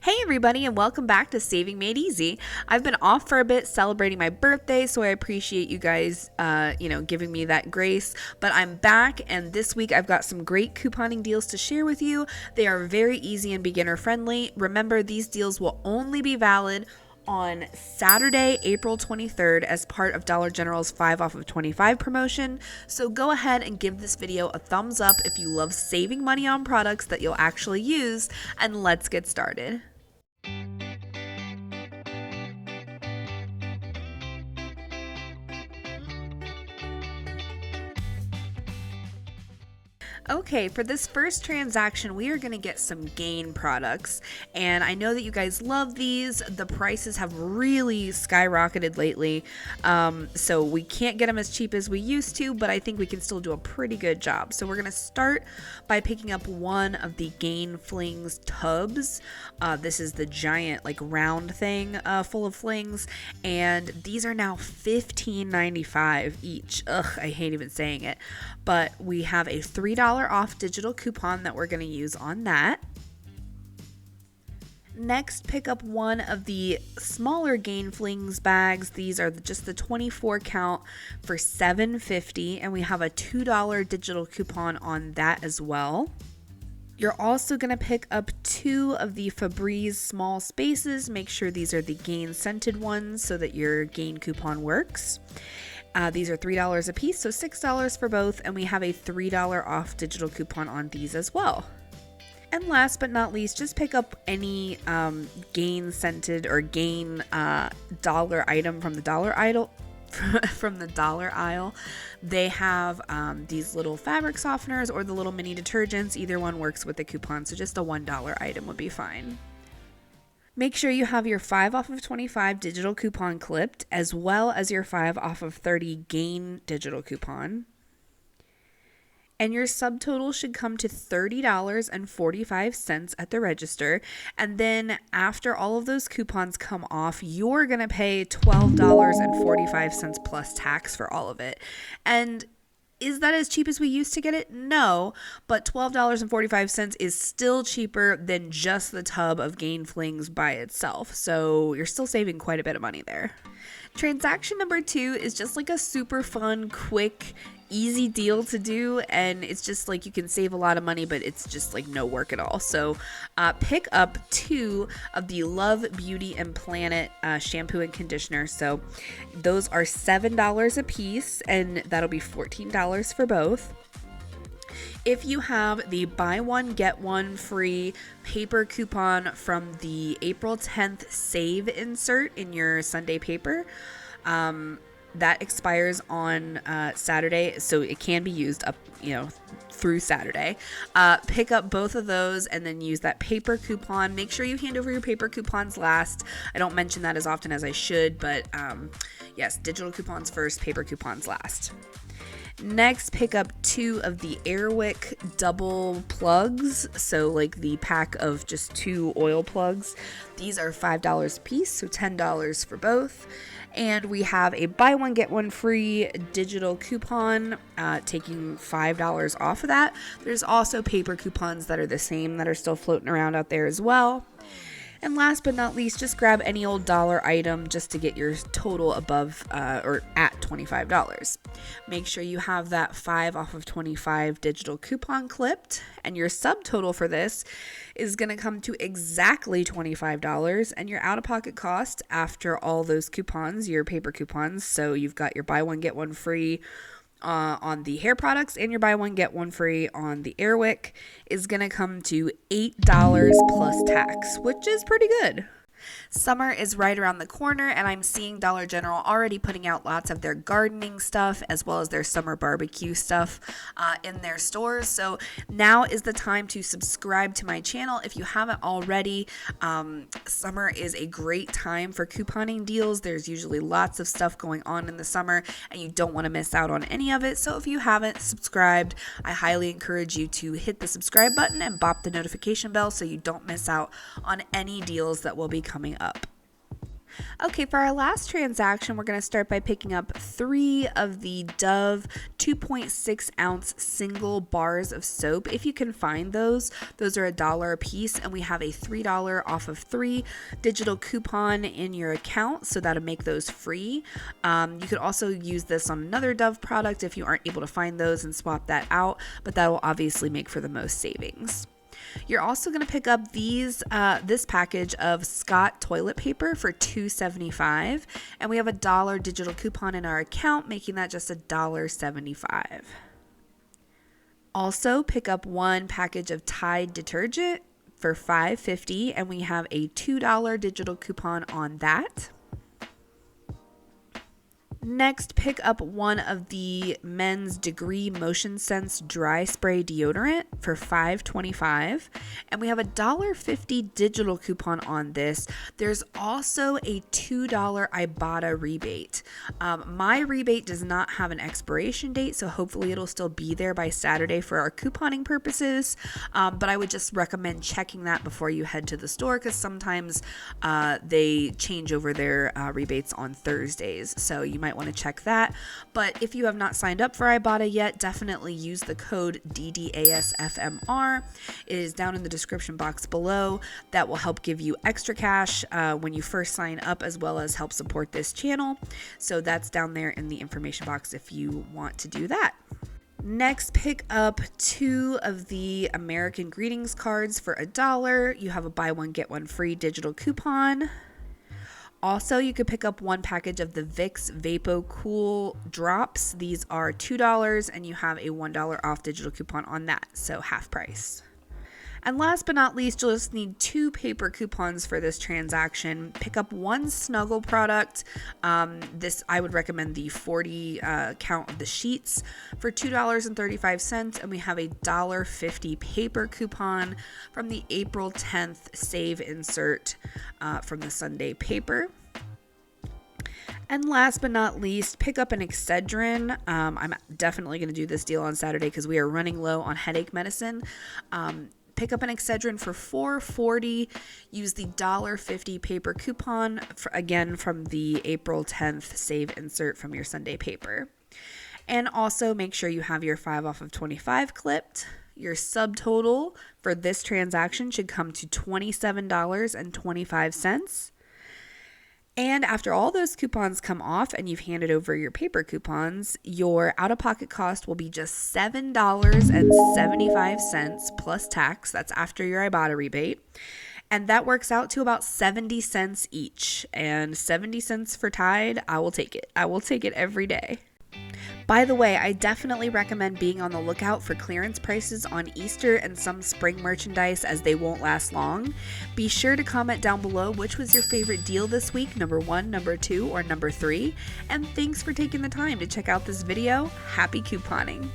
Hey everybody, and welcome back to Saving Made Easy. I've been off for a bit celebrating my birthday, so I appreciate you guys giving me that grace. But I'm back, and this week I've got some great couponing deals to share with you. They are very easy and beginner friendly. Remember, these deals will only be valid on Saturday, April 23rd as part of Dollar General's 5 off of 25 promotion. So go ahead and give this video a thumbs up if you love saving money on products that you'll actually use, and let's get started. Okay, for this first transaction, we are going to get some Gain products, and I know that you guys love these. The prices have really skyrocketed lately, so we can't get them as cheap as we used to, but I think we can still do a pretty good job. So we're going to start by picking up one of the Gain Flings tubs. This is the giant, round thing full of flings, and these are now $15.95 each. Ugh, I hate even saying it, but we have a $3 off digital coupon that we're going to use on that. Next, pick up one of the smaller Gain Flings bags. These are just the 24 count for $7.50, and we have a $2 digital coupon on that as well. You're also going to pick up two of the Febreze small spaces. Make sure these are the Gain scented ones so that your Gain coupon works. These are $3 a piece, so $6 for both, and we have a $3 off digital coupon on these as well. And last but not least, just pick up any Gain scented or Gain dollar item from the dollar aisle. They have these little fabric softeners or the little mini detergents. Either one works with the coupon, so just a $1 item would be fine. Make sure you have your 5 off of 25 digital coupon clipped, as well as your 5 off of 30 Gain digital coupon. And your subtotal should come to $30.45 at the register. And then after all of those coupons come off, you're going to pay $12.45 plus tax for all of it. And is that as cheap as we used to get it? No, but $12.45 is still cheaper than just the tub of Gain Flings by itself. So you're still saving quite a bit of money there. Transaction number 2 is just like a super fun, quick, easy deal to do, and it's just like you can save a lot of money, but it's just like no work at all. So pick up 2 of the Love Beauty and Planet shampoo and conditioner. So those are $7 a piece, and that'll be $14 for both. If you have the buy one get one free paper coupon from the April 10th save insert in your Sunday paper, that expires on Saturday, so it can be used up, through Saturday. Pick up both of those and then use that paper coupon. Make sure you hand over your paper coupons last. I don't mention that as often as I should, but yes, digital coupons first, paper coupons last. Next, pick up 2 of the Airwick double plugs, so like the pack of just 2 oil plugs. These are $5 a piece, so $10 for both. And we have a buy one get one free digital coupon, taking $5 off of that. There's also paper coupons that are the same that are still floating around out there as well. And last but not least, just grab any old dollar item just to get your total above or at $25. Make sure you have that 5 off of 25 digital coupon clipped, and your subtotal for this is going to come to exactly $25, and your out-of-pocket cost after all those coupons, your paper coupons, so you've got your buy one get one free on the hair products and your buy one get one free on the Airwick, is going to come to $8 plus tax, which is pretty good. Summer is right around the corner, and I'm seeing Dollar General already putting out lots of their gardening stuff as well as their summer barbecue stuff in their stores. So now is the time to subscribe to my channel if you haven't already. Summer is a great time for couponing deals. There's usually lots of stuff going on in the summer, and you don't want to miss out on any of it. So if you haven't subscribed, I highly encourage you to hit the subscribe button and bop the notification bell so you don't miss out on any deals that will be coming up. Okay, for our last transaction, we're going to start by picking up 3 of the Dove 2.6 ounce single bars of soap. If you can find those are $1 a piece, and we have a $3 off of 3 digital coupon in your account, so that'll make those free. You could also use this on another Dove product if you aren't able to find those and swap that out, but that will obviously make for the most savings. You're also going to pick up this package of Scott toilet paper for $2.75, and we have a $1 digital coupon in our account, making that just $1.75. Also, pick up 1 package of Tide detergent for $5.50, and we have a $2 digital coupon on that. Next, pick up 1 of the Men's Degree Motion Sense dry spray deodorant for $5.25, and we have a $1.50 digital coupon on this. There's also a $2 Ibotta rebate. My rebate does not have an expiration date, so hopefully it'll still be there by Saturday for our couponing purposes, but I would just recommend checking that before you head to the store, because sometimes they change over their rebates on Thursdays, so you might want to check that. But if you have not signed up for Ibotta yet, definitely use the code ddasfmr. It is down in the description box below. That will help give you extra cash when you first sign up, as well as help support this channel. So that's down there in the information box if you want to do that. Next, pick up 2 of the American Greetings cards for $1. You have a buy one get one free digital coupon. Also, you could pick up 1 package of the Vicks Vapo Cool Drops. These are $2, and you have a $1 off digital coupon on that, so half price. And last but not least, you'll just need 2 paper coupons for this transaction. Pick up 1 Snuggle product. This, I would recommend the 40 count of the sheets for $2.35, and we have a $1.50 paper coupon from the April 10th save insert from the Sunday paper. And last but not least, pick up an Excedrin. I'm definitely going to do this deal on Saturday because we are running low on headache medicine. Pick up an Excedrin for $4.40. Use the $1.50 paper coupon, again from the April 10th save insert from your Sunday paper. And also make sure you have your 5 off of 25 clipped. Your subtotal for this transaction should come to $27.25. And after all those coupons come off and you've handed over your paper coupons, your out-of-pocket cost will be just $7.75 plus tax. That's after your Ibotta rebate. And that works out to about 70 cents each. And 70 cents for Tide, I will take it. I will take it every day. By the way, I definitely recommend being on the lookout for clearance prices on Easter and some spring merchandise, as they won't last long. Be sure to comment down below which was your favorite deal this week, number 1, number 2, or number 3. And thanks for taking the time to check out this video. Happy couponing!